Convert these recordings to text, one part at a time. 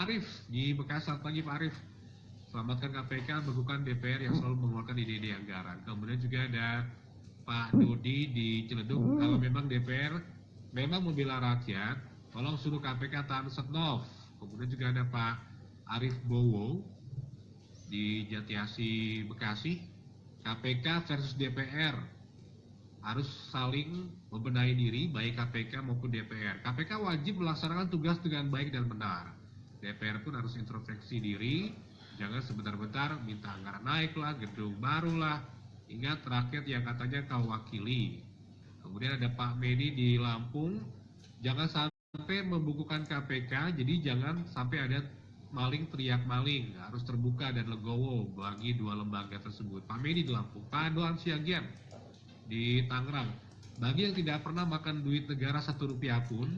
Arif di Bekasi. Selamat pagi Pak Arif. Selamatkan KPK, bekukan DPR yang selalu mengeluarkan ide-ide anggaran. Kemudian juga ada Pak Dodi di Ciledug. Kalau memang DPR memang membela rakyat, tolong suruh KPK tahan setnov. Kemudian juga ada Pak Arif Bowo di Jatiasi Bekasi. KPK versus DPR harus saling membenahi diri, baik KPK maupun DPR. KPK wajib melaksanakan tugas dengan baik dan benar. DPR pun harus introspeksi diri, jangan sebentar-bentar minta anggaran naik lah, gedung baru lah. Ingat rakyat yang katanya kau wakili. Kemudian ada Pak Medi di Lampung, jangan sampai membukukan KPK, jadi jangan sampai ada maling teriak maling, harus terbuka dan legowo bagi dua lembaga tersebut. Pak Medi di Lampung. Pak Doan Siagian di Tangerang, bagi yang tidak pernah makan duit negara Rp1 pun,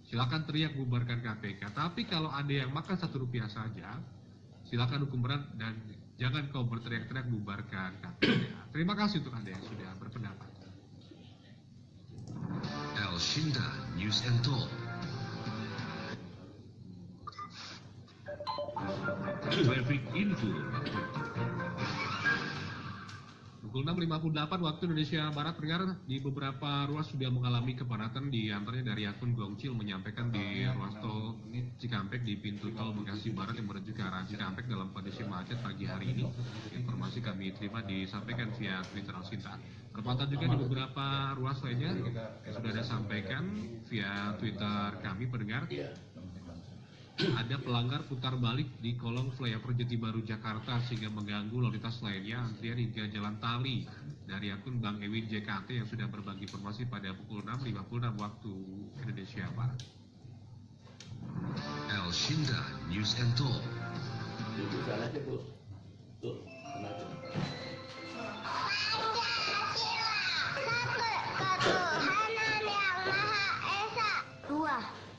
silakan teriak bubarkan KPK. Tapi kalau ada yang makan Rp1 saja, silakan hukum berat dan jangan kau berteriak-teriak bubarkan KPK. Terima kasih untuk Anda yang sudah berpendapat. El Shinda News and Talk. Traffic Info. Pukul 6.58 waktu Indonesia Barat, pendengar, di beberapa ruas sudah mengalami kepadatan, di antaranya dari akun Gongcil menyampaikan di ruas tol Cikampek di pintu tol Bekasi Barat yang menuju ke arah Cikampek dalam kondisi macet pagi hari ini. Informasi kami terima disampaikan via Twitter Alsinta. Perpantauan juga di beberapa ruas lainnya yang sudah ada sampaikan via Twitter kami, pendengar. Ada pelanggar putar balik di kolong flyover Jati Baru Jakarta sehingga mengganggu lalu lintas lainnya, antrian hingga Jalan Tali. Dari akun Bang Ewin JKT yang sudah berbagi informasi pada pukul 6.56 waktu Indonesia Barat. El Shinda News and Talk.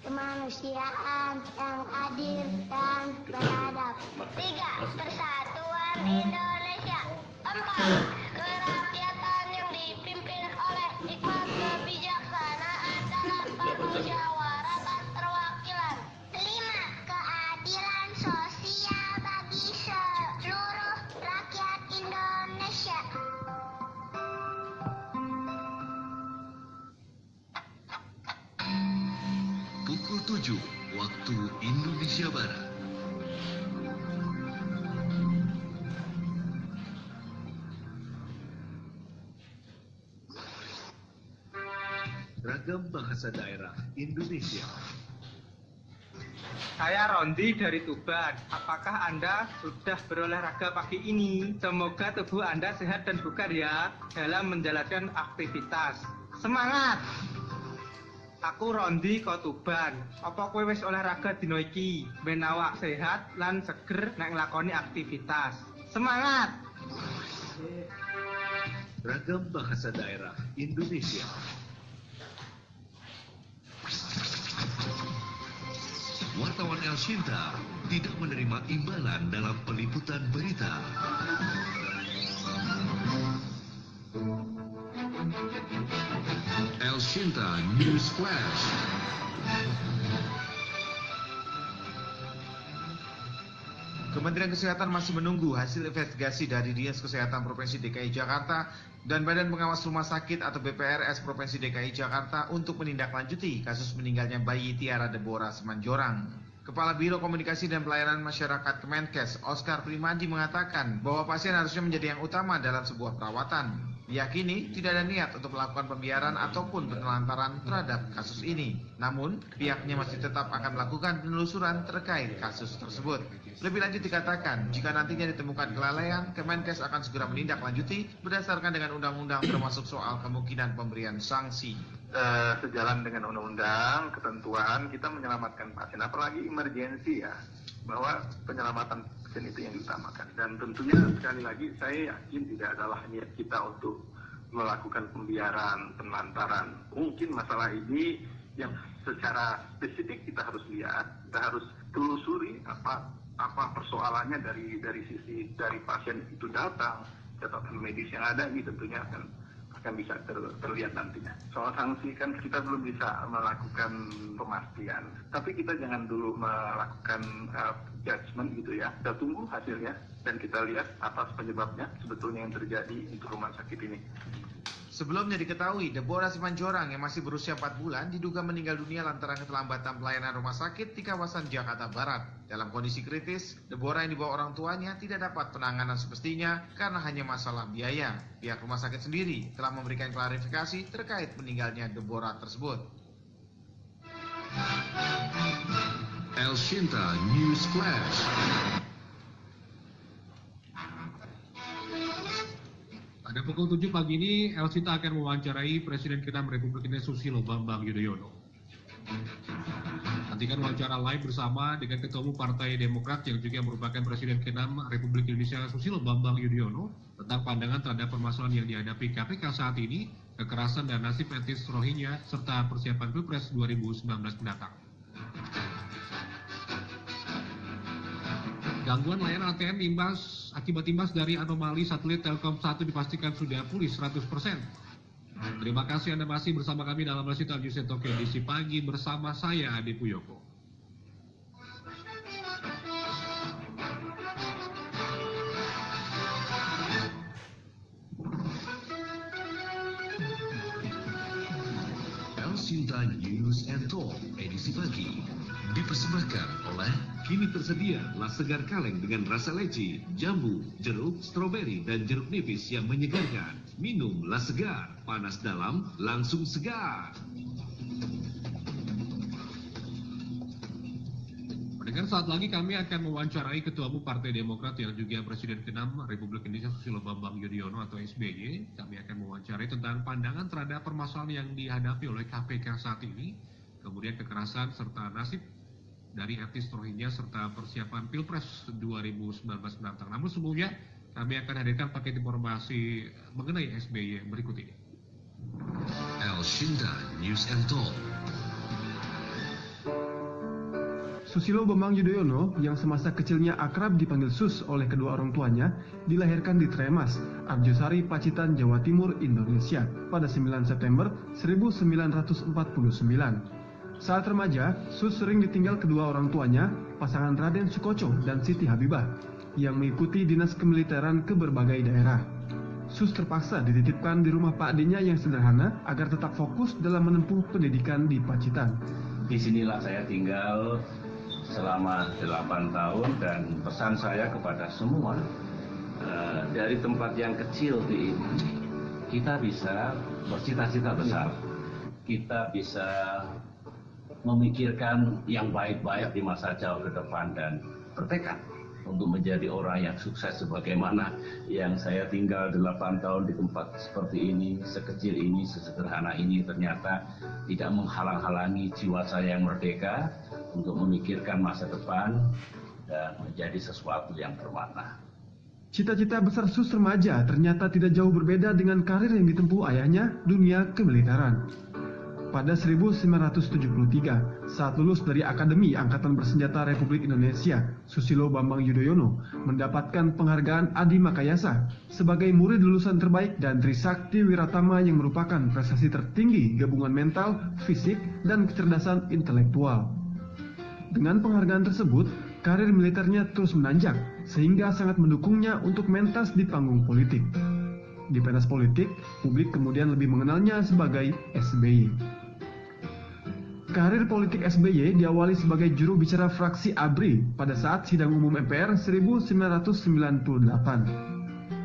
Kemanusiaan yang adil dan beradab. 3. Persatuan Indonesia. 4. Kerakyatan yang dipimpin oleh hikmat kebijaksanaan dalam permusyawaratan perwakilan. 5. Keadilan sosial bagi seluruh rakyat Indonesia. Pukul 7 waktu Indonesia Barat. Ragam bahasa daerah Indonesia. Saya Rondi dari Tuban. Apakah Anda sudah berolahraga pagi ini? Semoga tubuh Anda sehat dan bugar ya dalam menjalankan aktivitas. Semangat! Aku Rondi kok Tuban. Apa kowe wis olahraga dino iki? Ben awak sehat lan seger nek nglakoni aktivitas. Semangat! Ragam bahasa daerah Indonesia. Wartawan El Shinta tidak menerima imbalan dalam peliputan berita. El Shinta News Flash. Kementerian Kesehatan masih menunggu hasil investigasi dari Dinas Kesehatan Provinsi DKI Jakarta dan Badan Pengawas Rumah Sakit atau BPRS Provinsi DKI Jakarta untuk menindaklanjuti kasus meninggalnya bayi Tiara Deborah Semanjorang. Kepala Biro Komunikasi dan Pelayanan Masyarakat Kemenkes, Oscar Primadi, mengatakan bahwa pasien harusnya menjadi yang utama dalam sebuah perawatan. Diyakini tidak ada niat untuk melakukan pembiaran ataupun penelantaran terhadap kasus ini. Namun, pihaknya masih tetap akan melakukan penelusuran terkait kasus tersebut. Lebih lanjut dikatakan, jika nantinya ditemukan kelalaian, Kemenkes akan segera menindaklanjuti berdasarkan dengan undang-undang termasuk soal kemungkinan pemberian sanksi. Sejalan dengan undang-undang, ketentuan, kita menyelamatkan pasien, apalagi emergensi ya, bahwa penyelamatan pasien itu yang diutamakan. Dan tentunya sekali lagi saya yakin tidak adalah niat kita untuk melakukan pembiaran, penelantaran. Mungkin masalah ini yang secara spesifik kita harus lihat, kita harus telusuri apa persoalannya dari sisi dari pasien itu datang, catatan medis yang ada ini tentunya akan akan bisa terlihat nantinya. Soal sanksi kan kita belum bisa melakukan pemastian, tapi kita jangan dulu melakukan judgement gitu ya. Kita tunggu hasilnya dan kita lihat apa penyebabnya sebetulnya yang terjadi untuk rumah sakit ini. Sebelumnya diketahui, Deborah Simanjorang yang masih berusia 4 bulan diduga meninggal dunia lantaran keterlambatan pelayanan rumah sakit di kawasan Jakarta Barat. Dalam kondisi kritis, Deborah yang dibawa orang tuanya tidak dapat penanganan semestinya karena hanya masalah biaya. Pihak rumah sakit sendiri telah memberikan klarifikasi terkait meninggalnya Deborah tersebut. El Shinta News Flash. Pada pukul 7 pagi ini, El Shinta akan mewawancarai Presiden ke-6 Republik Indonesia Susilo Bambang Yudhoyono. Nantikan wawancara live bersama dengan Ketua Umum Partai Demokrat yang juga merupakan Presiden ke-6 Republik Indonesia Susilo Bambang Yudhoyono tentang pandangan terhadap permasalahan yang dihadapi KPK saat ini, kekerasan dan nasib etnis Rohingya, serta persiapan Pilpres 2019 mendatang. Gangguan layanan ATM akibat imbas dari anomali satelit Telkom 1 dipastikan sudah pulih 100%. Terima kasih Anda masih bersama kami dalam El Shinta News Tokyo edisi pagi bersama saya Adi Puyoko. El Shinta News and Talk edisi pagi dipersembahkan oleh kini tersedia las segar kaleng dengan rasa leci, jambu, jeruk, stroberi, dan jeruk nipis yang menyegarkan. Minum las segar, panas dalam, langsung segar. Pendengar, saat lagi kami akan mewawancarai Ketua Umum Partai Demokrat yang juga Presiden ke-6 Republik Indonesia Susilo Bambang Yudhoyono atau SBY. Kami akan mewawancarai tentang pandangan terhadap permasalahan yang dihadapi oleh KPK saat ini, kemudian kekerasan serta nasib dari etnis Rohingya serta persiapan Pilpres 2019 mendatang. Namun sebelumnya kami akan hadirkan paket informasi mengenai SBY berikut ini. El Shinta News and Talk. Susilo Bambang Yudhoyono yang semasa kecilnya akrab dipanggil Sus oleh kedua orang tuanya dilahirkan di Tremas, Arjosari, Pacitan, Jawa Timur, Indonesia pada 9 September 1949. Saat remaja, Sus sering ditinggal kedua orang tuanya, pasangan Raden Sukoco dan Siti Habibah, yang mengikuti dinas kemiliteran ke berbagai daerah. Sus terpaksa dititipkan di rumah Pak Adinya yang sederhana agar tetap fokus dalam menempuh pendidikan di Pacitan. Disinilah saya tinggal selama 8 tahun dan pesan saya kepada semua, dari tempat yang kecil di ini, kita bisa bercita-cita besar, kita bisa memikirkan yang baik-baik di masa jauh ke depan dan bertekad untuk menjadi orang yang sukses sebagaimana yang saya tinggal 8 tahun di tempat seperti ini, sekecil ini, sesederhana ini, ternyata tidak menghalang-halangi jiwa saya yang merdeka untuk memikirkan masa depan dan menjadi sesuatu yang bermakna. Cita-cita besar Sus remaja ternyata tidak jauh berbeda dengan karir yang ditempuh ayahnya, dunia kemiliteran. Pada 1973, saat lulus dari Akademi Angkatan Bersenjata Republik Indonesia, Susilo Bambang Yudhoyono mendapatkan penghargaan Adi Makayasa sebagai murid lulusan terbaik dan Trisakti Wiratama yang merupakan prestasi tertinggi gabungan mental, fisik, dan kecerdasan intelektual. Dengan penghargaan tersebut, karir militernya terus menanjak sehingga sangat mendukungnya untuk mentas di panggung politik. Di pentas politik, publik kemudian lebih mengenalnya sebagai SBY. Karir politik SBY diawali sebagai juru bicara fraksi ABRI pada saat sidang umum MPR 1998.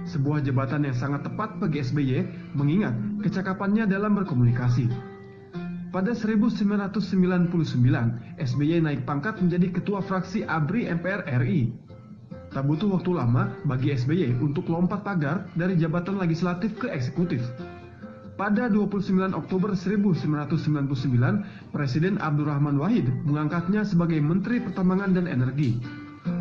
Sebuah jabatan yang sangat tepat bagi SBY mengingat kecakapannya dalam berkomunikasi. Pada 1999, SBY naik pangkat menjadi ketua fraksi ABRI MPR RI. Tak butuh waktu lama bagi SBY untuk lompat pagar dari jabatan legislatif ke eksekutif. Pada 29 Oktober 1999, Presiden Abdurrahman Wahid mengangkatnya sebagai Menteri Pertambangan dan Energi.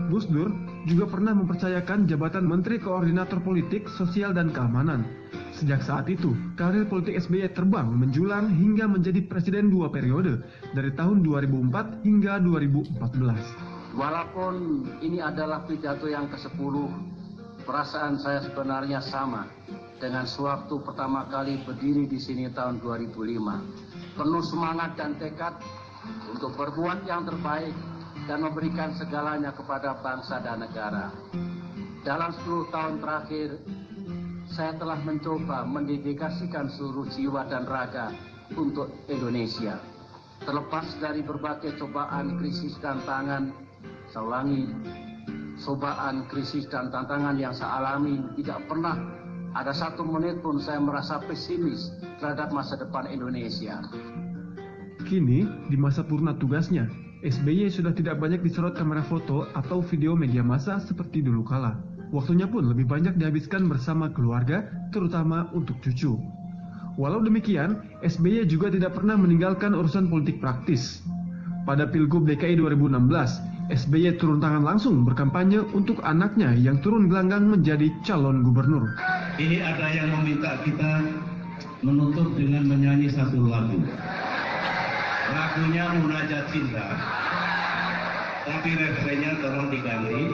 Gus Dur juga pernah mempercayakan jabatan Menteri Koordinator Politik, Sosial, dan Keamanan. Sejak saat itu, karir politik SBY terbang menjulang hingga menjadi presiden 2 periode, dari tahun 2004 hingga 2014. Walaupun ini adalah pidato yang ke-10 perasaan saya sebenarnya sama dengan sewaktu pertama kali berdiri di sini tahun 2005. Penuh semangat dan tekad untuk berbuat yang terbaik dan memberikan segalanya kepada bangsa dan negara. Dalam 10 tahun terakhir, saya telah mencoba mendedikasikan seluruh jiwa dan raga untuk Indonesia. Terlepas dari berbagai cobaan, krisis, dan tantangan, saya ulangi, cobaan, krisis, dan tantangan yang saya alami, tidak pernah ada satu menit pun saya merasa pesimis terhadap masa depan Indonesia. Kini, di masa purna tugasnya, SBY sudah tidak banyak disorot kamera foto atau video media massa seperti dulu kala. Waktunya pun lebih banyak dihabiskan bersama keluarga, terutama untuk cucu. Walau demikian, SBY juga tidak pernah meninggalkan urusan politik praktis. Pada Pilgub DKI 2016, SBY turun tangan langsung berkampanye untuk anaknya yang turun gelanggang menjadi calon gubernur. Ini ada yang meminta kita menutup dengan menyanyi satu lagu. Lagunya Munajat Cinta. Tapi refrennya tolong diganti.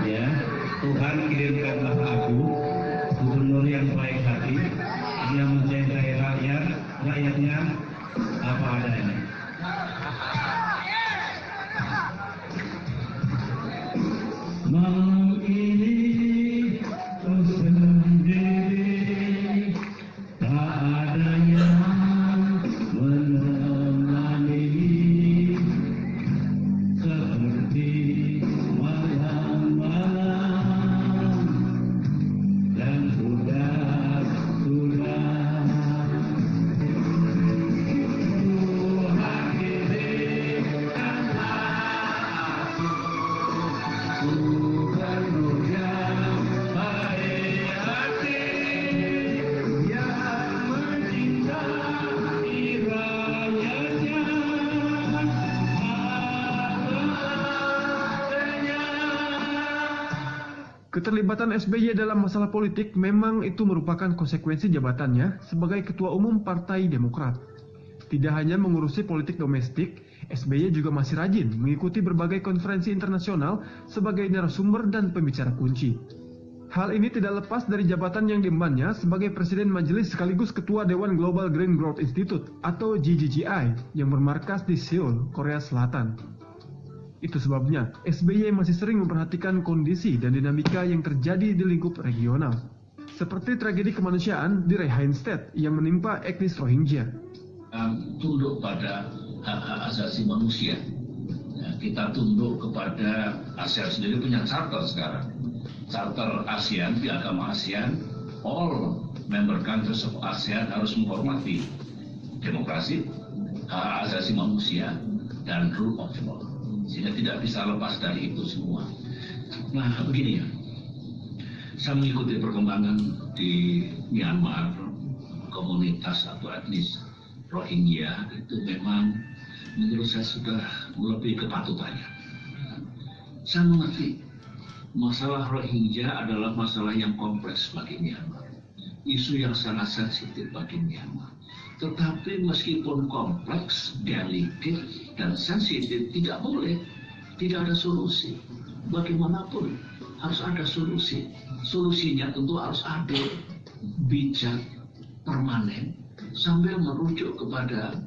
Ya, Tuhan kirimkanlah aku gubernur yang baik hati, yang mencintai rakyatnya apa adanya. Malam ini kau sendiri, tak ada yang menemani, seperti malam-malam dan sudah Tuhan kirimkan aku gubernur yang baik hati, yang mencintai rakyatnya adanya. Keterlibatan SBY dalam masalah politik memang itu merupakan konsekuensi jabatannya sebagai Ketua Umum Partai Demokrat. Tidak hanya mengurusi politik domestik, SBY juga masih rajin mengikuti berbagai konferensi internasional sebagai narasumber dan pembicara kunci. Hal ini tidak lepas dari jabatan yang diembannya sebagai Presiden Majelis sekaligus Ketua Dewan Global Green Growth Institute atau GGGI yang bermarkas di Seoul, Korea Selatan. Itu sebabnya SBY masih sering memperhatikan kondisi dan dinamika yang terjadi di lingkup regional. Seperti tragedi kemanusiaan di Rakhine State yang menimpa etnis Rohingya. Tunduk pada hak-hak asasi manusia. Ya, kita tunduk kepada ASEAN sendiri punya charter sekarang. Charter ASEAN, piagam ASEAN, all member countries of ASEAN harus menghormati demokrasi, hak asasi manusia, dan rule of law. Sehingga tidak bisa lepas dari itu semua. Nah, begini ya, saya mengikuti perkembangan di Myanmar, komunitas atau etnis Rohingya itu memang menurut saya sudah melebihi kepatutannya. Saya mengerti masalah Rohingya adalah masalah yang kompleks bagi Myanmar, isu yang sangat sensitif bagi Myanmar. Tetapi meskipun kompleks, delicate, dan sensitif, tidak boleh tidak ada solusi. Bagaimanapun harus ada solusi. Solusinya tentu harus adil, bijak, permanen, sambil merujuk kepada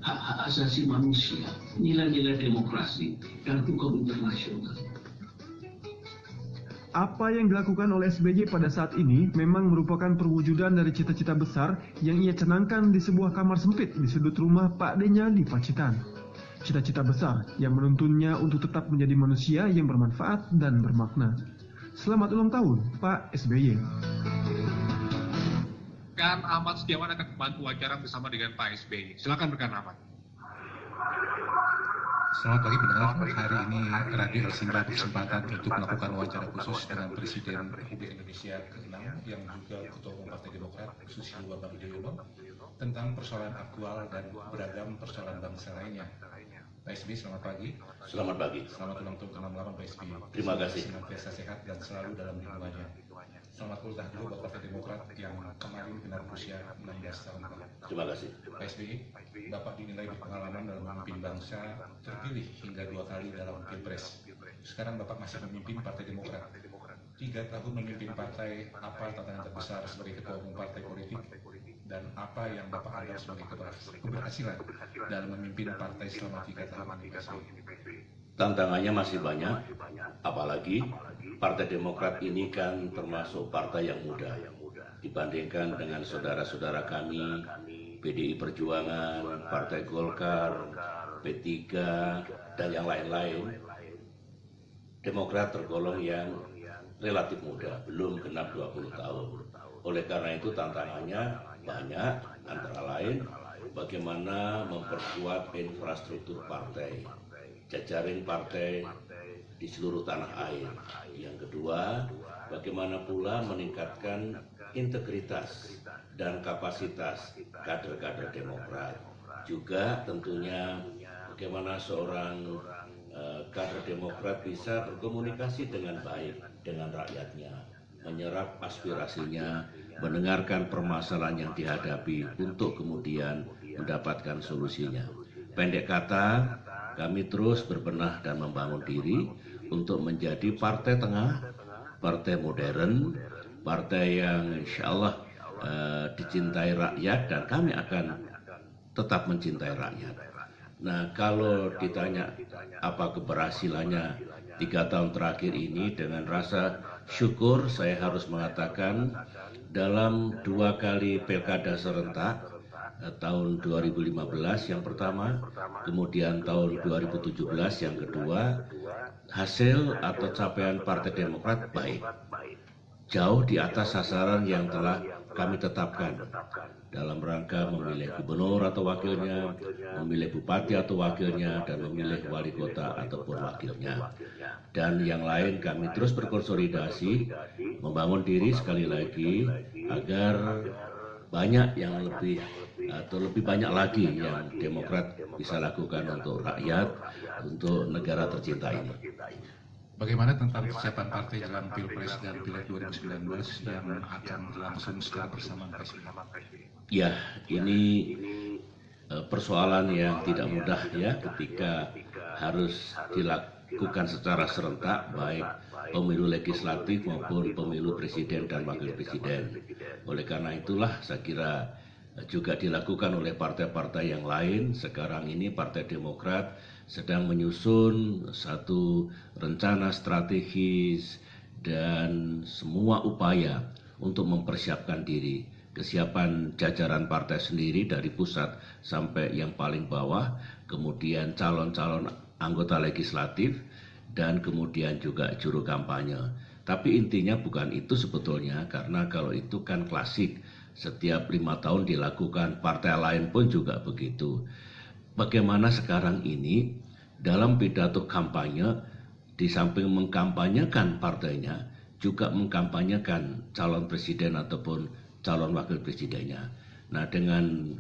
hak-hak asasi manusia, nilai-nilai demokrasi, dan hukum internasional. Apa yang dilakukan oleh SBY pada saat ini memang merupakan perwujudan dari cita-cita besar yang ia canangkan di sebuah kamar sempit di sudut rumah Pak D-nya di Pacitan. Cita-cita besar yang menuntunnya untuk tetap menjadi manusia yang bermanfaat dan bermakna. Selamat ulang tahun, Pak SBY. Kan Ahmad Setiawan akan membantu wawancara bersama dengan Pak SBY. Silakan rekan Ahmad. Selamat pagi pendengar, hari ini Radio Elsingra berkesempatan untuk melakukan wawancara khusus dengan Presiden Republik Indonesia ke-6 yang juga Ketua Umum Partai Demokrat Susilo Bambang Yudhoyono tentang persoalan aktual dan beragam persoalan bangsa lainnya. Pak SBY, selamat pagi. Selamat pagi. Selamat ulang tahun ke-68 Pak SBY. Terima kasih. Senantiasa sehat dan selalu dalam lingkungannya. Selamat ulang tahun buat Partai Demokrat yang kemarin genap usia 16 tahun. Terima kasih. Pak SBY, Bapak dinilai berpengalaman dalam memimpin bangsa, terpilih hingga 2 kali dalam Pilpres. Sekarang Bapak masih memimpin Partai Demokrat. 3 tahun memimpin partai, apa tantangan terbesar sebagai ketua umum partai politik dan apa yang Bapak anggap sebagai keberhasilan dalam memimpin partai selama 3 tahun ini, Pak SBY? Tantangannya masih banyak, apalagi Partai Demokrat ini kan termasuk partai yang muda dibandingkan dengan saudara-saudara kami, PDI Perjuangan, Partai Golkar, P3, dan yang lain-lain. Demokrat tergolong yang relatif muda, belum genap 20 tahun. Oleh karena itu tantangannya banyak, antara lain bagaimana memperkuat infrastruktur partai, jajaring partai di seluruh tanah air. Yang kedua, bagaimana pula meningkatkan integritas dan kapasitas kader-kader Demokrat. Juga tentunya bagaimana seorang kader Demokrat bisa berkomunikasi dengan baik dengan rakyatnya, menyerap aspirasinya, mendengarkan permasalahan yang dihadapi untuk kemudian mendapatkan solusinya. Pendek kata, kami terus berbenah dan membangun diri untuk menjadi partai tengah, partai modern, partai yang insya Allah dicintai rakyat, dan kami akan tetap mencintai rakyat. Nah, kalau ditanya apa keberhasilannya 3 tahun terakhir ini, dengan rasa syukur saya harus mengatakan dalam 2 kali pilkada serentak, tahun 2015 yang pertama, kemudian tahun 2017 yang kedua, hasil atau capaian Partai Demokrat baik, jauh di atas sasaran yang telah kami tetapkan dalam rangka memilih gubernur atau wakilnya, memilih bupati atau wakilnya, dan memilih wali kota ataupun wakilnya. Dan yang lain kami terus berkonsolidasi, membangun diri sekali lagi agar banyak yang lebih atau lebih banyak lagi yang Demokrat bisa lakukan untuk rakyat, untuk negara tercinta ini. Bagaimana tentang kesiapan partai dalam Pilpres dan Pileg 2019 yang akan berlangsung secara bersamaan, Pak SBY? Ya, ini persoalan yang tidak mudah ya, ketika harus dilakukan secara serentak, baik pemilu legislatif maupun pemilu presiden dan wakil presiden. Oleh karena itulah saya kira juga dilakukan oleh partai-partai yang lain. Sekarang ini Partai Demokrat sedang menyusun satu rencana strategis dan semua upaya untuk mempersiapkan diri. Kesiapan jajaran partai sendiri dari pusat sampai yang paling bawah, kemudian calon-calon anggota legislatif, dan kemudian juga juru kampanye. Tapi intinya bukan itu sebetulnya, karena kalau itu kan klasik, setiap 5 tahun dilakukan, partai lain pun juga begitu. Bagaimana sekarang ini dalam pidato kampanye, di samping mengkampanyekan partainya, juga mengkampanyekan calon presiden ataupun calon wakil presidennya. Nah, dengan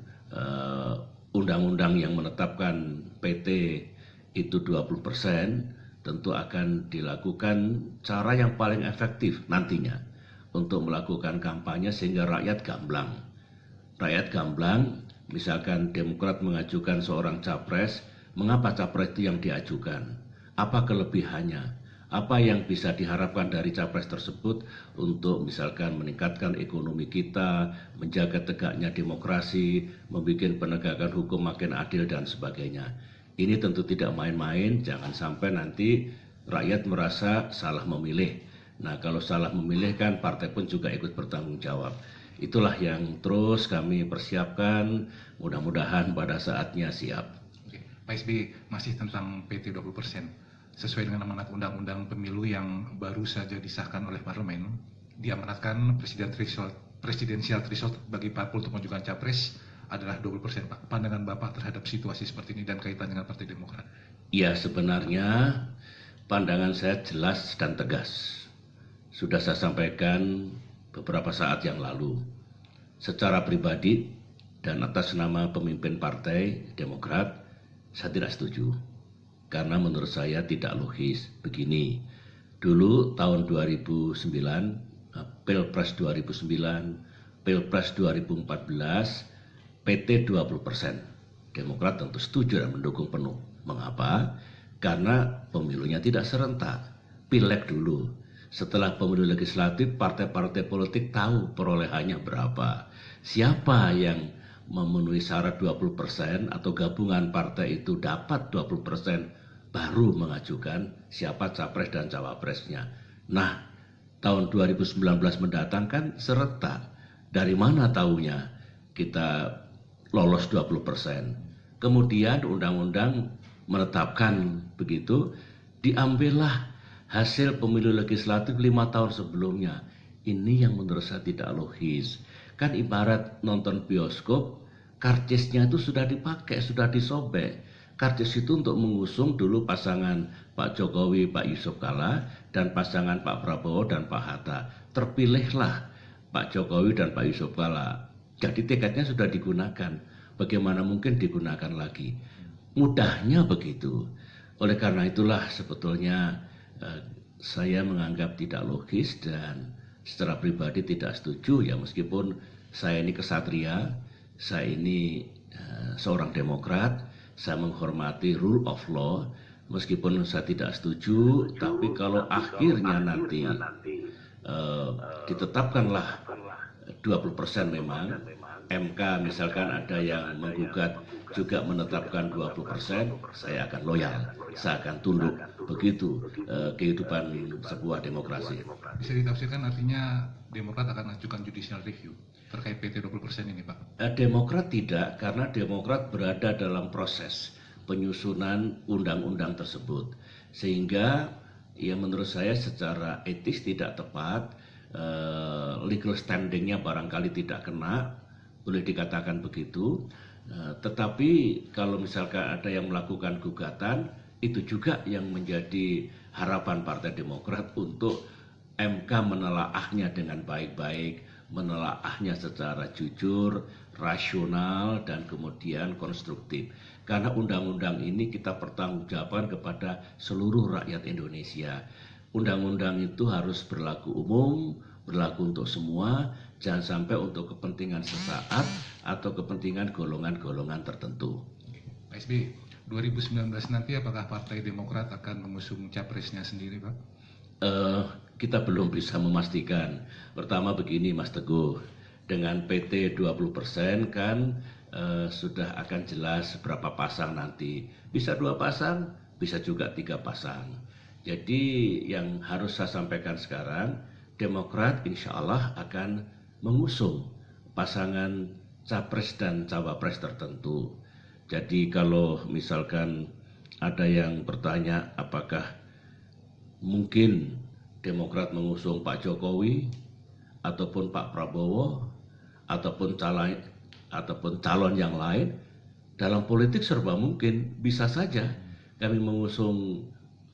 undang-undang yang menetapkan PT itu 20%, tentu akan dilakukan cara yang paling efektif nantinya untuk melakukan kampanye sehingga rakyat gamblang. Rakyat gamblang, misalkan Demokrat mengajukan seorang capres, mengapa capres itu yang diajukan? Apa kelebihannya? Apa yang bisa diharapkan dari capres tersebut untuk misalkan meningkatkan ekonomi kita, menjaga tegaknya demokrasi, membuat penegakan hukum makin adil dan sebagainya. Ini tentu tidak main-main, jangan sampai nanti rakyat merasa salah memilih. Nah, kalau salah memilih kan partai pun juga ikut bertanggung jawab. Itulah yang terus kami persiapkan, mudah-mudahan pada saatnya siap. Oke. Pak SBY, masih tentang PT 20%. Sesuai dengan amanat Undang-Undang Pemilu yang baru saja disahkan oleh Parlemen, diamanatkan presidensial threshold bagi parpol untuk mengajukan capres adalah 20%, Pak. Pandangan Bapak terhadap situasi seperti ini dan kaitan dengan Partai Demokrat? Ya, sebenarnya pandangan saya jelas dan tegas. Sudah saya sampaikan beberapa saat yang lalu. Secara pribadi dan atas nama pemimpin Partai Demokrat, saya tidak setuju. Karena menurut saya tidak logis. Begini, dulu tahun 2009, Pilpres 2009, Pilpres 2014, PT 20%. Demokrat tentu setuju dan mendukung penuh. Mengapa? Karena pemilunya tidak serentak. Pileg dulu. Setelah pemilu legislatif, partai-partai politik tahu perolehannya berapa. Siapa yang memenuhi syarat 20% atau gabungan partai itu dapat 20%, baru mengajukan siapa capres dan cawapresnya. Nah, tahun 2019 mendatang kan serentak. Dari mana taunya kita lolos 20%? Kemudian undang-undang menetapkan begitu, diambillah hasil pemilu legislatif 5 tahun sebelumnya. Ini yang menurut saya tidak logis. Kan ibarat nonton bioskop, karcisnya itu sudah dipakai, sudah disobek. Karcis itu untuk mengusung dulu pasangan Pak Jokowi, Pak Yusuf Kalla, dan pasangan Pak Prabowo dan Pak Hatta. Terpilihlah Pak Jokowi dan Pak Yusuf Kalla. Jadi tiketnya sudah digunakan. Bagaimana mungkin digunakan lagi? Mudahnya begitu. Oleh karena itulah sebetulnya saya menganggap tidak logis dan secara pribadi tidak setuju ya, meskipun saya ini kesatria, saya ini seorang demokrat, saya menghormati rule of law, meskipun saya tidak setuju, tapi kalau akhirnya nanti ditetapkanlah 20% memang, MK misalkan ada yang menggugat juga menetapkan 20%, saya akan loyal, saya akan tunduk. Begitu kehidupan sebuah demokrasi. Bisa ditafsirkan artinya Demokrat akan ajukan judicial review terkait PT 20% ini, Pak? Demokrat tidak, karena Demokrat berada dalam proses penyusunan undang-undang tersebut. Sehingga ya menurut saya secara etis tidak tepat, legal standingnya barangkali tidak kena, boleh dikatakan begitu. Tetapi kalau misalkan ada yang melakukan gugatan, itu juga yang menjadi harapan Partai Demokrat untuk MK menelaahnya dengan baik-baik, menelaahnya secara jujur, rasional, dan kemudian konstruktif. Karena undang-undang ini kita pertanggungjawabkan kepada seluruh rakyat Indonesia. Undang-undang itu harus berlaku umum, berlaku untuk semua, jangan sampai untuk kepentingan sesaat atau kepentingan golongan-golongan tertentu. Pak SBY, 2019 nanti apakah Partai Demokrat akan mengusung capresnya sendiri, Pak? Kita belum bisa memastikan. Pertama begini Mas Teguh, dengan PT 20% kan sudah akan jelas berapa pasang nanti. Bisa 2 pasang, bisa juga 3 pasang. Jadi yang harus saya sampaikan sekarang, Demokrat insya Allah akan mengusung pasangan capres dan cawapres tertentu. Jadi kalau misalkan ada yang bertanya apakah mungkin Demokrat mengusung Pak Jokowi ataupun Pak Prabowo ataupun calon yang lain, dalam politik serba mungkin. Bisa saja kami mengusung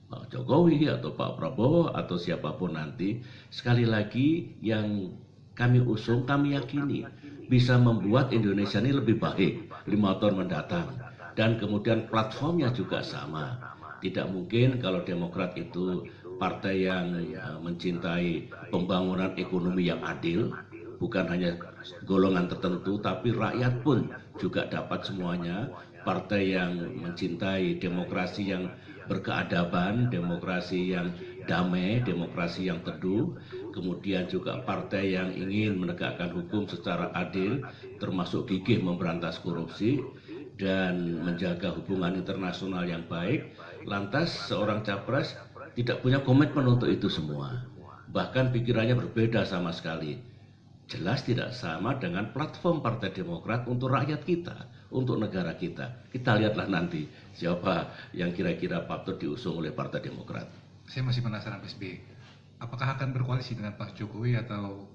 Pak Jokowi atau Pak Prabowo atau siapapun nanti. Sekali lagi yang kami usung, kami yakini bisa membuat Indonesia ini lebih baik 5 tahun mendatang. Dan kemudian platformnya juga sama. Tidak mungkin kalau Demokrat itu partai yang mencintai pembangunan ekonomi yang adil, bukan hanya golongan tertentu, tapi rakyat pun juga dapat semuanya. Partai yang mencintai demokrasi yang berkeadaban, demokrasi yang damai, demokrasi yang teduh, kemudian juga partai yang ingin menegakkan hukum secara adil, termasuk gigih memberantas korupsi, dan menjaga hubungan internasional yang baik. Lantas seorang capres tidak punya komitmen untuk itu semua. Bahkan pikirannya berbeda sama sekali. Jelas tidak sama dengan platform Partai Demokrat untuk rakyat kita, untuk negara kita. Kita lihatlah nanti siapa yang kira-kira patut diusung oleh Partai Demokrat. Saya masih penasaran Pak SBY, apakah akan berkoalisi dengan Pak Jokowi atau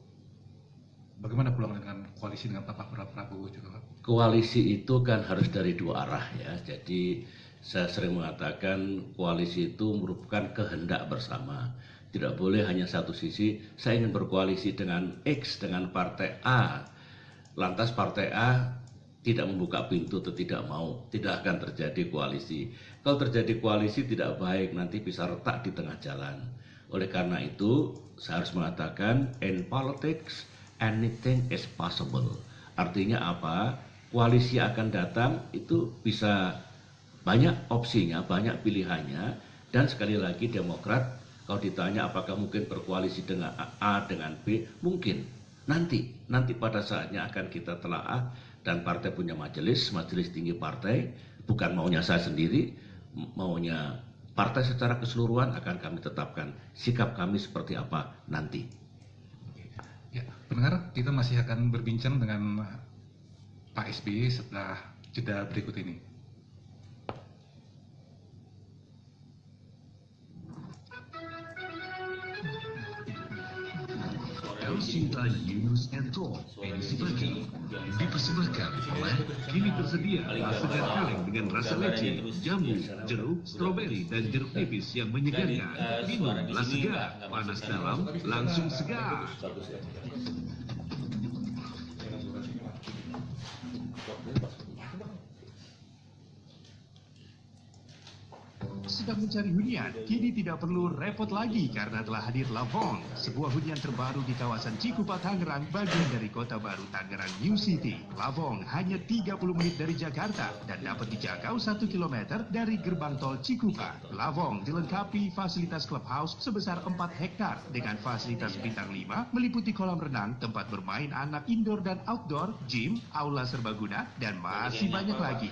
bagaimana peluang dengan koalisi dengan Pak Prabowo juga, Pak? Koalisi itu kan harus dari 2 arah ya. Jadi saya sering mengatakan koalisi itu merupakan kehendak bersama. Tidak boleh hanya satu sisi, saya ingin berkoalisi dengan X, dengan partai A. Lantas partai A tidak membuka pintu atau tidak mau, tidak akan terjadi koalisi. Kalau terjadi koalisi tidak baik, nanti bisa retak di tengah jalan. Oleh karena itu, saya harus mengatakan, in politics, anything is possible. Artinya apa? Koalisi akan datang, itu bisa banyak opsinya, banyak pilihannya, dan sekali lagi Demokrat Kalau ditanya apakah mungkin berkoalisi dengan A dengan B, mungkin. Nanti pada saatnya akan kita telaah, dan partai punya majelis tinggi partai, bukan maunya saya sendiri, maunya partai secara keseluruhan akan kami tetapkan sikap kami seperti apa nanti. Ya, pendengar, kita masih akan berbincang dengan Pak SBY setelah jeda berikut ini. El Sinta News and Talk edisi pagi dipersembahkan oleh kini tersedia segar kaleng dengan rasa leci, jambu, jeruk, stroberi dan jeruk nipis yang menyegarkan. Minumlah segar, panas dalam, langsung segar. Sedang mencari hunian, kini tidak perlu repot lagi karena telah hadir Lavong, sebuah hunian terbaru di kawasan Cikupa, Tangerang, bagian dari Kota Baru Tangerang New City. Lavong hanya 30 menit dari Jakarta dan dapat dijangkau 1 km dari gerbang tol Cikupa. Lavong dilengkapi fasilitas clubhouse sebesar 4 hektar dengan fasilitas bintang 5, meliputi kolam renang, tempat bermain anak indoor dan outdoor, gym, aula serbaguna, dan masih banyak lagi.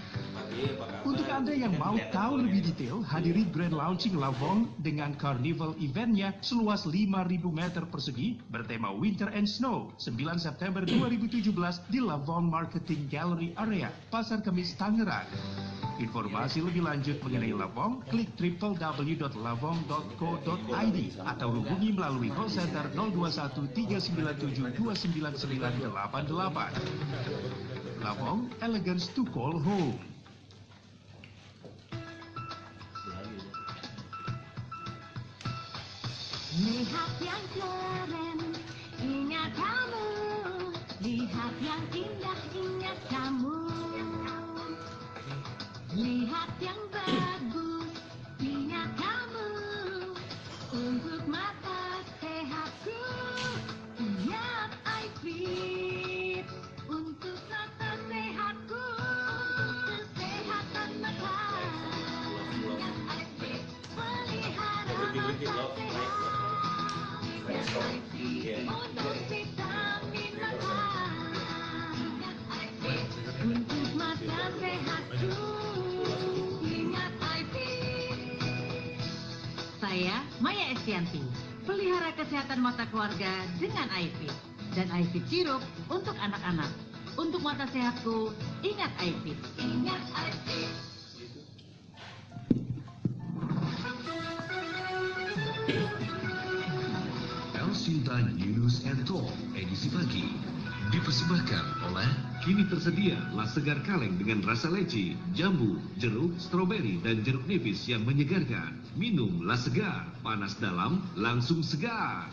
Untuk Anda yang mau tahu lebih detail, hadiri grand launching Lavong dengan carnival eventnya seluas 5.000 meter persegi bertema Winter and Snow 9 September 2017 di Lavong Marketing Gallery Area, Pasar Kemis, Tangerang. Informasi lebih lanjut mengenai Lavong, klik www.lavong.co.id atau hubungi melalui call center 021 397 29988. Lavong, elegance to call home. Lihat yang keren, ingat kamu. Lihat yang indah, ingat kamu. Lihat yang bagus, ingat kamu. Untuk mata sehatku, ingat iFit. Untuk mata sehatku, kesehatan mata. Ingat iFit, pelihara mata sehat. Untuk vitamin mata, ingat iFit. Untuk mata sehatku, ingat iFit. Saya Maya Estianti, pelihara kesehatan mata keluarga dengan iFit. Dan iFit sirup untuk anak-anak. Untuk mata sehatku, ingat iFit. Ingat iFit. Sinta News and Talk edisi pagi dipersembahkan oleh kini tersedia segar kaleng dengan rasa leci, jambu, jeruk, stroberi dan jeruk nipis yang menyegarkan. Minumlah segar, panas dalam, langsung segar.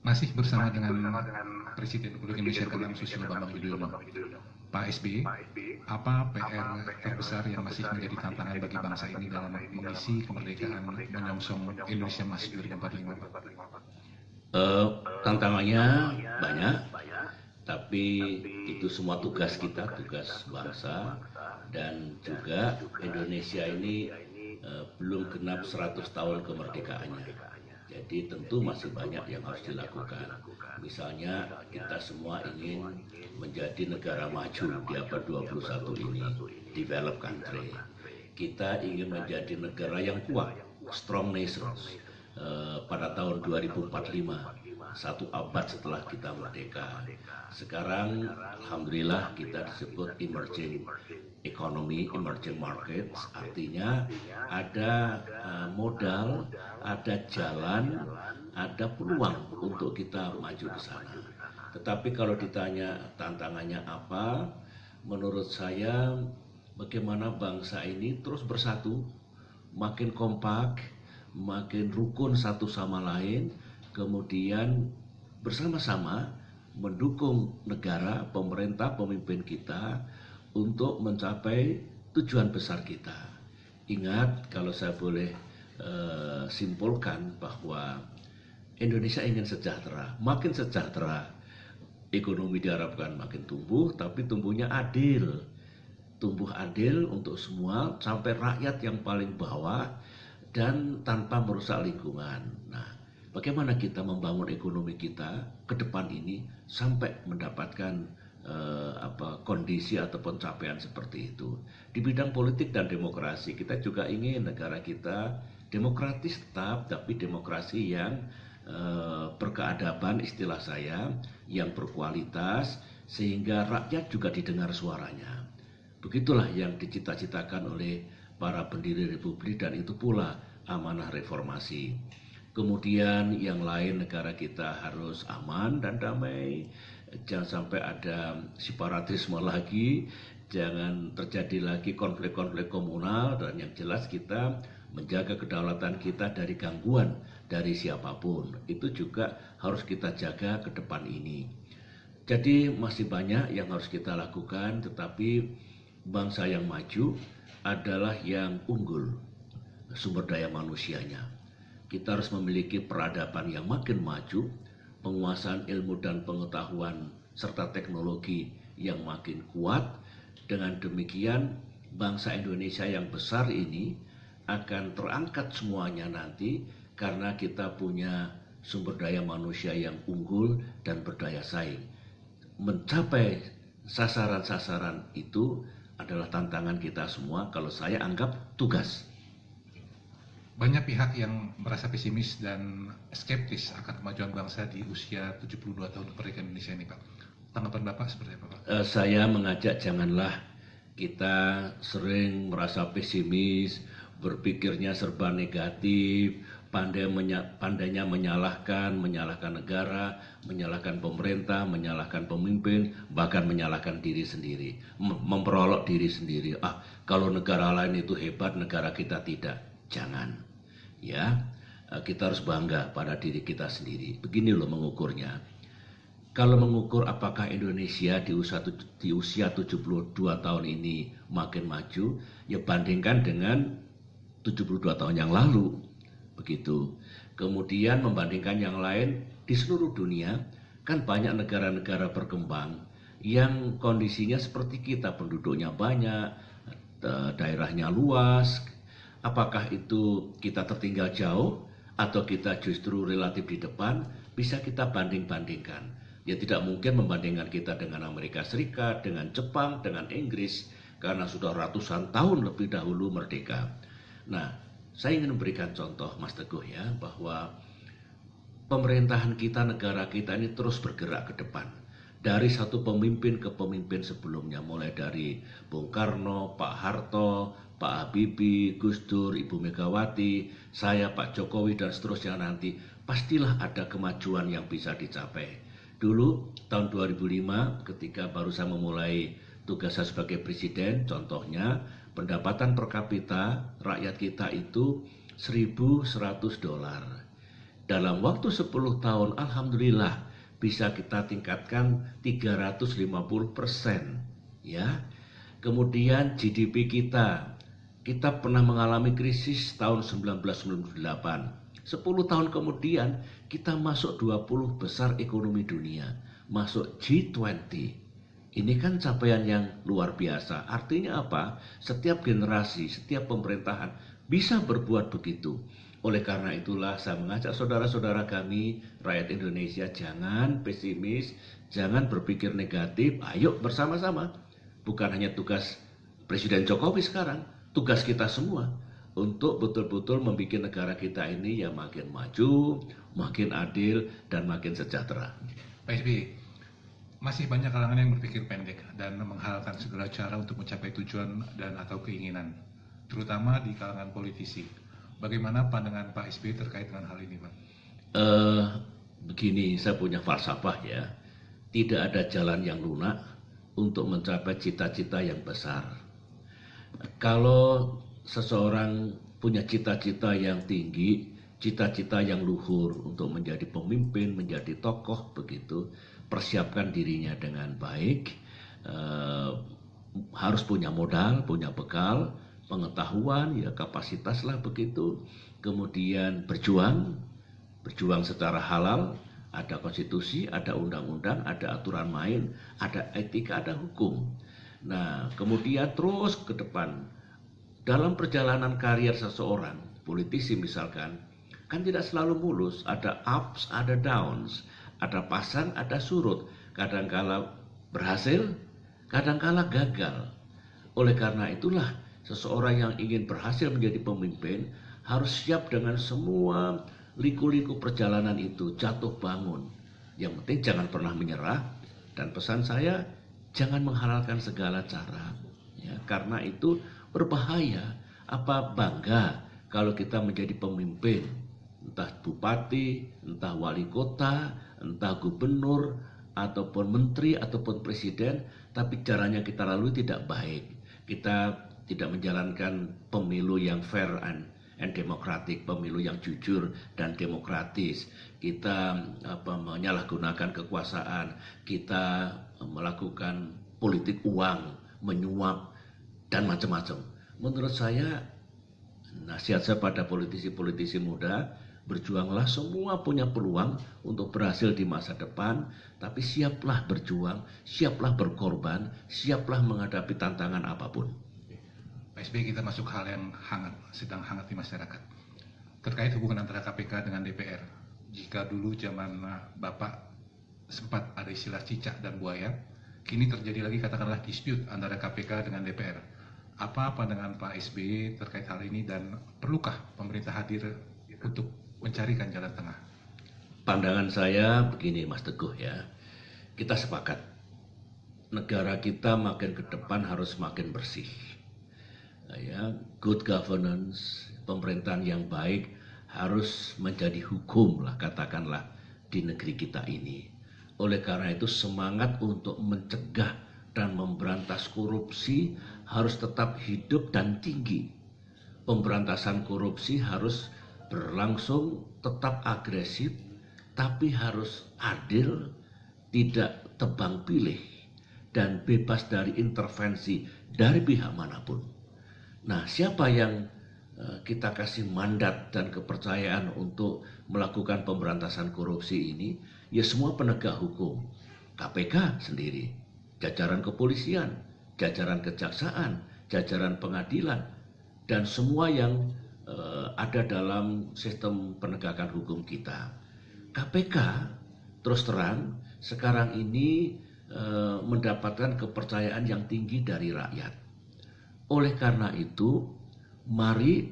Masih bersama dengan Presiden Republik Indonesia ke-6 Susilo Bambang Yudhoyono. Pak SBY, apa PR terbesar yang masih menjadi tantangan bagi bangsa ini dalam mengisi kemerdekaan menyongsong Indonesia Emas 2045? Tantangannya banyak, tapi itu semua tugas kita, tugas bangsa, dan juga Indonesia ini belum genap 100 tahun kemerdekaannya. Jadi tentu masih banyak yang harus dilakukan. Misalnya kita semua ingin menjadi negara maju di abad 21 ini, develop country. Kita ingin menjadi negara yang kuat, strong nations, pada tahun 2045, 1 abad setelah kita merdeka. Sekarang alhamdulillah kita disebut emerging economy, emerging markets, artinya ada modal, ada jalan, ada peluang untuk kita maju ke sana. Tetapi kalau ditanya tantangannya apa, menurut saya bagaimana bangsa ini terus bersatu, makin kompak, makin rukun satu sama lain, kemudian bersama-sama mendukung negara, pemerintah, pemimpin kita untuk mencapai tujuan besar kita. Ingat, kalau saya boleh simpulkan bahwa Indonesia ingin sejahtera, makin sejahtera, ekonomi diharapkan makin tumbuh, tapi tumbuhnya adil. Tumbuh adil untuk semua sampai rakyat yang paling bawah dan tanpa merusak lingkungan. Nah, bagaimana kita membangun ekonomi kita ke depan ini sampai mendapatkan kondisi atau pencapaian seperti itu. Di bidang politik dan demokrasi kita juga ingin negara kita demokratis tetap, tapi demokrasi yang berkeadaban, istilah saya, yang berkualitas sehingga rakyat juga didengar suaranya. Begitulah yang dicita-citakan oleh para pendiri republik dan itu pula amanah reformasi. Kemudian yang lain, negara kita harus aman dan damai, jangan sampai ada separatisme lagi, jangan terjadi lagi konflik-konflik komunal, dan yang jelas kita menjaga kedaulatan kita dari gangguan dari siapapun. Itu juga harus kita jaga ke depan ini. Jadi masih banyak yang harus kita lakukan, tetapi bangsa yang maju adalah yang unggul sumber daya manusianya. Kita harus memiliki peradaban yang makin maju, penguasaan ilmu dan pengetahuan serta teknologi yang makin kuat. Dengan demikian bangsa Indonesia yang besar ini akan terangkat semuanya nanti karena kita punya sumber daya manusia yang unggul dan berdaya saing. Mencapai sasaran-sasaran itu adalah tantangan kita semua, kalau saya anggap tugas. Banyak pihak yang merasa pesimis dan skeptis akan kemajuan bangsa di usia 72 tahun kemerdekaan Indonesia ini, Pak. Tanggapan Bapak seperti apa, Pak? Saya mengajak janganlah kita sering merasa pesimis, berpikirnya serba negatif, pandainya menyalahkan negara, menyalahkan pemerintah, menyalahkan pemimpin, bahkan menyalahkan diri sendiri, memperolok diri sendiri. Kalau negara lain itu hebat, negara kita tidak. Jangan, ya. Kita harus bangga pada diri kita sendiri. Begini loh mengukurnya. Kalau mengukur apakah Indonesia di usia 72 tahun ini makin maju, ya bandingkan dengan 72 tahun yang lalu. Begitu. Kemudian membandingkan yang lain di seluruh dunia, kan banyak negara-negara berkembang yang kondisinya seperti kita, penduduknya banyak, daerahnya luas. Apakah itu kita tertinggal jauh atau kita justru relatif di depan? Bisa kita banding-bandingkan. Ya tidak mungkin membandingkan kita dengan Amerika Serikat, dengan Jepang, dengan Inggris, karena sudah ratusan tahun lebih dahulu merdeka. Nah, saya ingin memberikan contoh, Mas Teguh, ya, bahwa pemerintahan kita, negara kita ini terus bergerak ke depan. Dari satu pemimpin ke pemimpin sebelumnya, mulai dari Bung Karno, Pak Harto, Pak Habibie, Gus Dur, Ibu Megawati, saya, Pak Jokowi, dan seterusnya nanti, pastilah ada kemajuan yang bisa dicapai. Dulu, tahun 2005, ketika baru saya memulai tugas saya sebagai presiden, contohnya, pendapatan per kapita rakyat kita itu $1.100. Dalam waktu 10 tahun, alhamdulillah bisa kita tingkatkan 350%. Ya. Kemudian GDP kita pernah mengalami krisis tahun 1998. 10 tahun kemudian kita masuk 20 besar ekonomi dunia, masuk G20. Ini kan capaian yang luar biasa. Artinya apa? Setiap generasi, setiap pemerintahan bisa berbuat begitu. Oleh karena itulah saya mengajak saudara-saudara kami, rakyat Indonesia, jangan pesimis, jangan berpikir negatif. Ayo bersama-sama. Bukan hanya tugas Presiden Jokowi sekarang, tugas kita semua untuk betul-betul membuat negara kita ini yang makin maju, makin adil, dan makin sejahtera. Pak SBY, masih banyak kalangan yang berpikir pendek dan menghalalkan segala cara untuk mencapai tujuan dan atau keinginan, terutama di kalangan politisi. Bagaimana pandangan Pak SBY terkait dengan hal ini, Pak? Begini, saya punya falsafah ya. Tidak ada jalan yang lunak untuk mencapai cita-cita yang besar. Kalau seseorang punya cita-cita yang tinggi, cita-cita yang luhur untuk menjadi pemimpin, menjadi tokoh begitu, persiapkan dirinya dengan baik, harus punya modal, punya bekal, pengetahuan, ya kapasitas lah begitu. Kemudian berjuang berjuang secara halal, ada konstitusi, ada undang-undang, ada aturan main, ada etika, ada hukum. Nah, kemudian terus ke depan, dalam perjalanan karier seseorang, politisi misalkan, kan tidak selalu mulus, ada ups, ada downs, ada pasang, ada surut, kadangkala berhasil, kadangkala gagal. Oleh karena itulah, seseorang yang ingin berhasil menjadi pemimpin harus siap dengan semua liku-liku perjalanan itu, jatuh bangun. Yang penting jangan pernah menyerah, dan pesan saya, jangan menghalalkan segala cara. Ya, karena itu berbahaya. Apa bangga kalau kita menjadi pemimpin, entah bupati, entah wali kota, entah gubernur, ataupun menteri, ataupun presiden, tapi caranya kita lalui tidak baik. Kita tidak menjalankan pemilu yang fair and demokratik, pemilu yang jujur dan demokratis. Kita menyalahgunakan kekuasaan, kita melakukan politik uang, menyuap, dan macam-macam. Menurut saya, nasihat saya pada politisi-politisi muda, berjuanglah, semua punya peluang untuk berhasil di masa depan, tapi siaplah berjuang, siaplah berkorban, siaplah menghadapi tantangan apapun. Pak SBY, kita masuk hal yang hangat, sedang hangat di masyarakat. Terkait hubungan antara KPK dengan DPR. Jika dulu zaman Bapak sempat ada istilah cicak dan buaya, kini terjadi lagi katakanlah dispute antara KPK dengan DPR. Apa pandangan Pak SBY terkait hal ini dan perlukah pemerintah hadir untuk mencarikan jalan tengah? Pandangan saya begini Mas Teguh ya, kita sepakat negara kita makin ke depan harus makin bersih. Ya, good governance, pemerintahan yang baik harus menjadi hukum lah katakanlah di negeri kita ini. Oleh karena itu semangat untuk mencegah dan memberantas korupsi harus tetap hidup dan tinggi. Pemberantasan korupsi harus berlangsung tetap agresif, tapi harus adil, tidak tebang pilih, dan bebas dari intervensi dari pihak manapun. Nah, siapa yang kita kasih mandat dan kepercayaan untuk melakukan pemberantasan korupsi ini? Ya semua penegak hukum, KPK sendiri, jajaran kepolisian, jajaran kejaksaan, jajaran pengadilan, dan semua yang ada dalam sistem penegakan hukum kita. KPK terus terang sekarang ini mendapatkan kepercayaan yang tinggi dari rakyat. Oleh karena itu, mari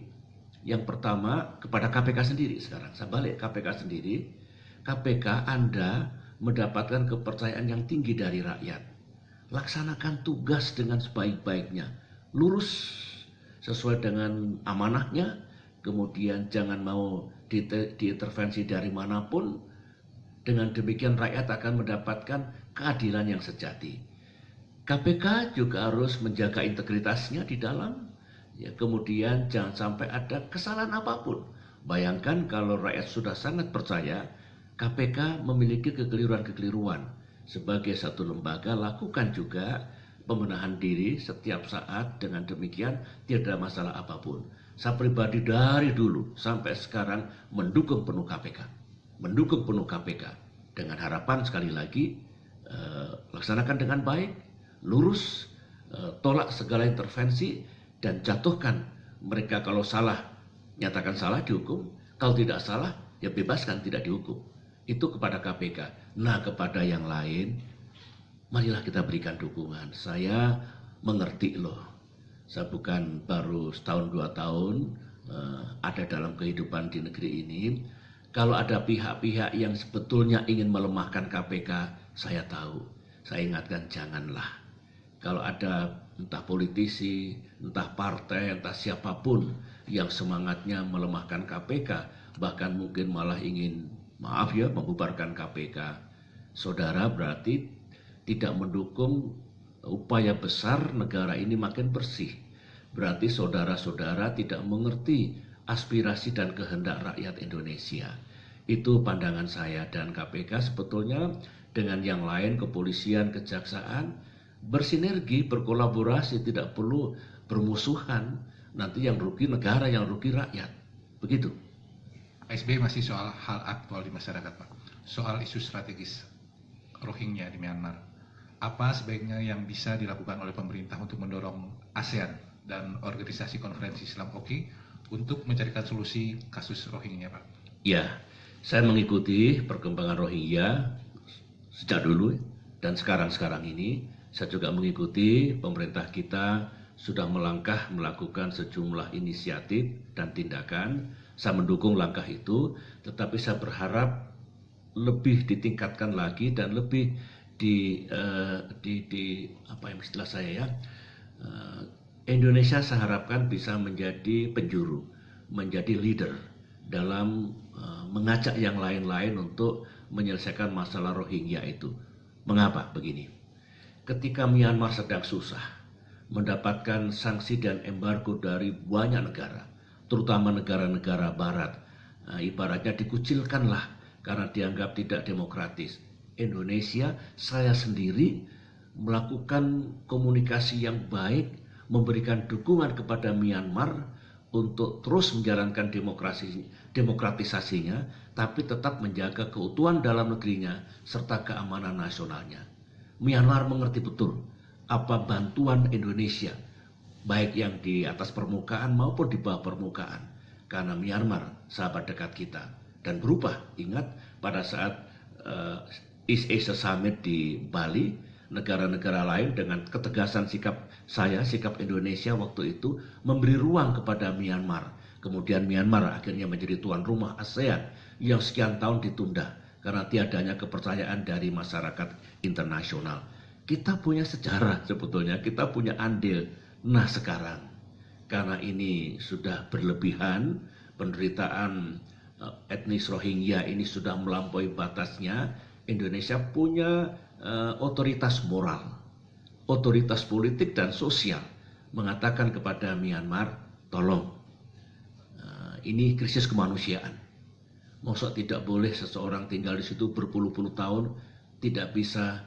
yang pertama kepada KPK sendiri sekarang. Saya balik KPK sendiri. KPK Anda mendapatkan kepercayaan yang tinggi dari rakyat. Laksanakan tugas dengan sebaik-baiknya. Lurus sesuai dengan amanahnya. Kemudian jangan mau diintervensi dari manapun. Dengan demikian rakyat akan mendapatkan keadilan yang sejati. KPK juga harus menjaga integritasnya di dalam, ya, kemudian jangan sampai ada kesalahan apapun. Bayangkan kalau rakyat sudah sangat percaya, KPK memiliki kekeliruan-kekeliruan. Sebagai satu lembaga, lakukan juga pembenahan diri setiap saat, dengan demikian tidak ada masalah apapun. Saya pribadi dari dulu sampai sekarang mendukung penuh KPK. Mendukung penuh KPK. Dengan harapan sekali lagi, laksanakan dengan baik, lurus, tolak segala intervensi, dan jatuhkan mereka kalau salah, nyatakan salah dihukum, kalau tidak salah ya bebaskan, tidak dihukum. Itu kepada KPK. Nah, kepada yang lain, marilah kita berikan dukungan. Saya mengerti loh, saya bukan baru setahun 2 tahun ada dalam kehidupan di negeri ini. Kalau ada pihak-pihak yang sebetulnya ingin melemahkan KPK, saya tahu, saya ingatkan janganlah. Kalau ada entah politisi, entah partai, entah siapapun yang semangatnya melemahkan KPK, bahkan mungkin malah ingin, maaf ya, membubarkan KPK, saudara berarti tidak mendukung upaya besar negara ini makin bersih. Berarti saudara-saudara tidak mengerti aspirasi dan kehendak rakyat Indonesia. Itu pandangan saya, dan KPK sebetulnya dengan yang lain, kepolisian, kejaksaan, bersinergi, berkolaborasi, tidak perlu bermusuhan. Nanti yang rugi negara, yang rugi rakyat. Begitu. SB masih soal hal aktual di masyarakat, Pak. Soal isu strategis Rohingya di Myanmar. Apa sebaiknya yang bisa dilakukan oleh pemerintah untuk mendorong ASEAN dan organisasi konferensi Islam Oki untuk mencarikan solusi kasus Rohingya, Pak? Ya, saya mengikuti perkembangan Rohingya sejak dulu dan sekarang ini saya juga mengikuti pemerintah kita sudah melakukan sejumlah inisiatif dan tindakan. Saya mendukung langkah itu, tetapi saya berharap lebih ditingkatkan lagi dan lebih Indonesia saya harapkan bisa menjadi penjuru, menjadi leader dalam mengajak yang lain-lain untuk menyelesaikan masalah Rohingya itu. Mengapa begini? Ketika Myanmar sedang susah, mendapatkan sanksi dan embargo dari banyak negara, terutama negara-negara barat, ibaratnya dikucilkanlah karena dianggap tidak demokratis. Indonesia, saya sendiri melakukan komunikasi yang baik, memberikan dukungan kepada Myanmar untuk terus menjalankan demokratisasinya, tapi tetap menjaga keutuhan dalam negerinya serta keamanan nasionalnya. Myanmar mengerti betul apa bantuan Indonesia, baik yang di atas permukaan maupun di bawah permukaan, karena Myanmar sahabat dekat kita dan berubah. Ingat pada saat East Asia Summit di Bali, negara-negara lain dengan ketegasan sikap Indonesia waktu itu memberi ruang kepada Myanmar. Kemudian Myanmar akhirnya menjadi tuan rumah ASEAN yang sekian tahun ditunda karena tiadanya kepercayaan dari masyarakat internasional. Kita punya sejarah sebetulnya, kita punya andil. Nah sekarang, karena ini sudah berlebihan, penderitaan etnis Rohingya ini sudah melampaui batasnya, Indonesia punya otoritas moral, otoritas politik dan sosial mengatakan kepada Myanmar, tolong, ini krisis kemanusiaan. Masa tidak boleh seseorang tinggal di situ berpuluh-puluh tahun tidak bisa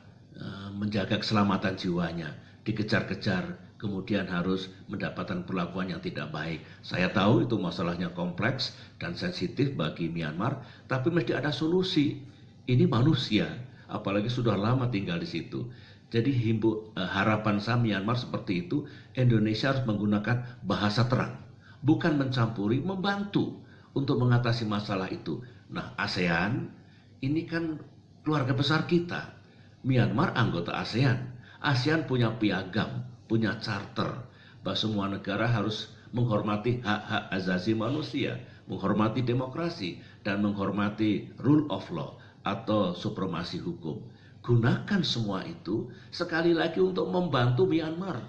menjaga keselamatan jiwanya, dikejar-kejar, kemudian harus mendapatkan perlakuan yang tidak baik. Saya tahu itu masalahnya kompleks dan sensitif bagi Myanmar, tapi mesti ada solusi. Ini manusia, apalagi sudah lama tinggal di situ. Jadi harapan saya Myanmar seperti itu, Indonesia harus menggunakan bahasa terang, bukan mencampuri, membantu untuk mengatasi masalah itu. Nah, ASEAN ini kan keluarga besar kita. Myanmar anggota ASEAN. ASEAN punya piagam, punya charter bahwa semua negara harus menghormati hak-hak asasi manusia, menghormati demokrasi, dan menghormati rule of law atau supremasi hukum. Gunakan semua itu sekali lagi untuk membantu Myanmar,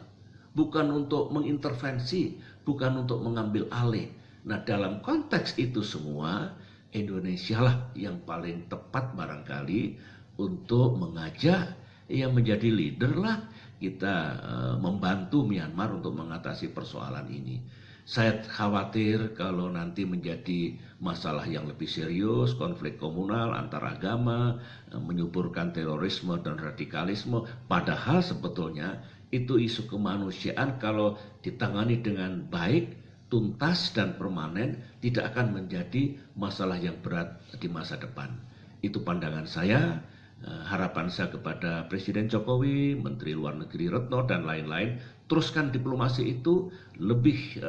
bukan untuk mengintervensi, bukan untuk mengambil alih. Nah, dalam konteks itu semua, Indonesia lah yang paling tepat barangkali untuk mengajak, yang menjadi leader lah kita membantu Myanmar untuk mengatasi persoalan ini. Saya khawatir kalau nanti menjadi masalah yang lebih serius, konflik komunal antar agama, menyuburkan terorisme dan radikalisme, padahal sebetulnya itu isu kemanusiaan kalau ditangani dengan baik, tuntas dan permanen, tidak akan menjadi masalah yang berat di masa depan. Itu pandangan saya, harapan saya kepada Presiden Jokowi, Menteri Luar Negeri Retno dan lain-lain, teruskan diplomasi itu lebih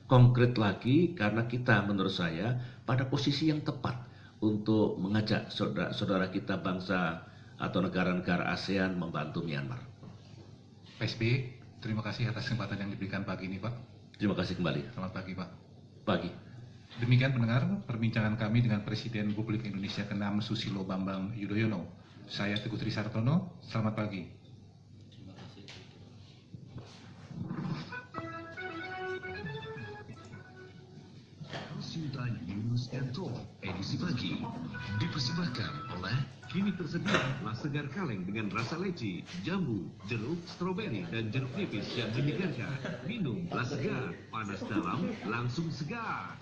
konkret lagi, karena kita menurut saya pada posisi yang tepat untuk mengajak saudara-saudara kita bangsa atau negara-negara ASEAN membantu Myanmar. PSB, terima kasih atas kesempatan yang diberikan pagi ini, Pak. Terima kasih kembali. Selamat pagi, Pak. Pagi. Demikian pendengar perbincangan kami dengan Presiden Republik Indonesia ke-6 Susilo Bambang Yudhoyono. Saya Teguh Trisartono, selamat pagi. Sinta News and Talk edisi pagi dipersembahkan oleh kini tersedia segar kaleng dengan rasa leci, jambu, jeruk, stroberi dan jeruk nipis yang menyegarkan. Minum segar, panas dalam langsung segar.